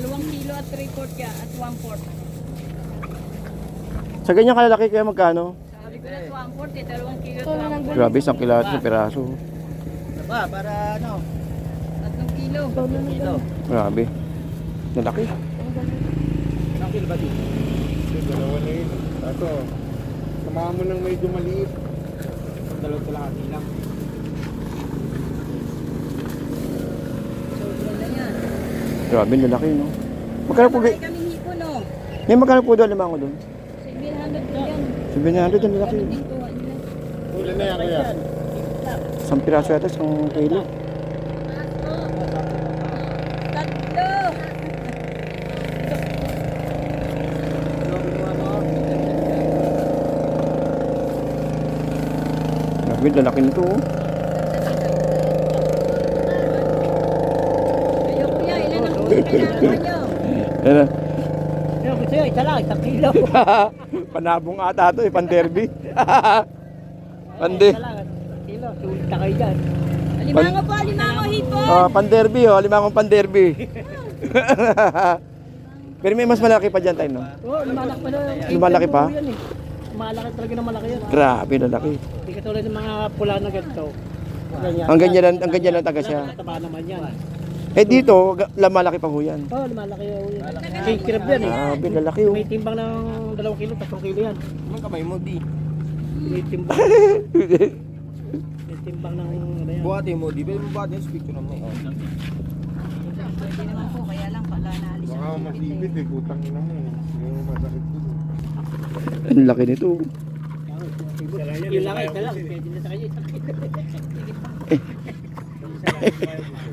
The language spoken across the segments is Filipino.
2 kilo at 3/4 yan at 1/4. Sa ganyan kalalaki kaya magkano? Sabi ko na 1/4 eh, 2 kilo at 1/4. Grabe, isang kilahat sa piraso. Ba, para ano? 3 kilo. Kilo. Grabe. Nalaki. Ilang kilo ba dito? Dalawa na yun. Ito, samahan mo ng medyo maliit. Dalawang kalahati lang. Sobra na yan. Grabe, lalaki, no? Magkano po, Sabay kaming hipon oh. may magkano po doon, limango doon? 700 po yan. 700, ang lalaki. Kami din kuha nila. Huli na yan kuya. Isang piraso yata, isang kilo. Tatlo. Grabe, lalaki nito, oh. Kayo kuya, ilan ang kailangan nyo? Yan, Pero gusto yun, isa lang, 1 kilo. panabong ata ito, pan-derby. Pande. Isa lang, 1 kilo. Sulit na kayo dyan. Limango po, limango hipon. Oh, pan-derby, oh. Limangong pan-derby. Pero may mas malaki pa dyan tayo, no? Oo, lumalaki pa na. Lumalaki pa? Yan, eh. Malaki talaga na malaki yan. Grabe, lalaki. Hindi ka tulad ng mga pula na ganito. Ganyan. Ang ganyan lang taga siya. Taba naman yan. Eh dito, malaki pa ho yan. Oo, lumalaki yan. King crab yan eh. Grabe, lalaki, oh. May timbang ng 2 kilo, 3 kilo yan. Ang kamay mo, di. May timbang. May timbang ng ano yan. Buhati mo, di. Pwede mo buhati yung picture mo. Pwede naman po, kaya lang pala naalis Baka ang masipit eh, putang ina mo. Yung masakit ko. Ang laki nito. Yun lang, isa lang. Pwede na sa kayo.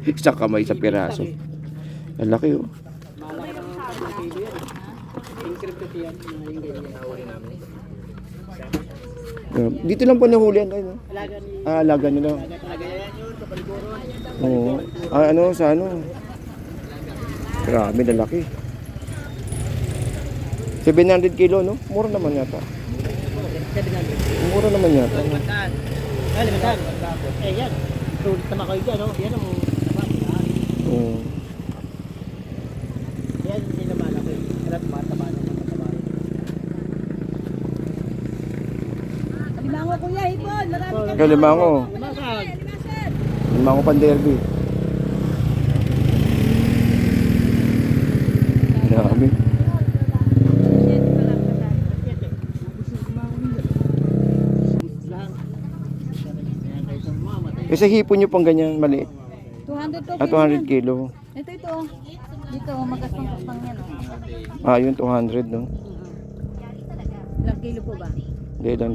Isang kamay sa piraso. Ang laki, oh. Malaki ng 3 kilo yan. King crab kasi yan. Yung ganyan. Grabe. Dito lang po nahuli yan, tayo, no? Alaga ni... Alaga nila. Alaga yan yun, sa paliguron. Oo. Ano, sa ano? Grabe, lalaki. 700 kilo, no? Mura naman yata. 700. Mura naman yata. Ay, limantan. Eh, yan. Sulit naman kayo dyan, no? Yan ang Oo. yan, hindi na malaki. Sarap mataba naman mataba. Limango kuya, hipon. Marami kami. Kaya limango. Lumasag. Limango pan-derby. Grabe. Kasi hipon nyo pang ganyan maliit. 200 to. 200 kilo. Ito. Dito, magkastang-kastang yan. Oh. Yun 200, no? Ilang kilo po ba? Hindi lang.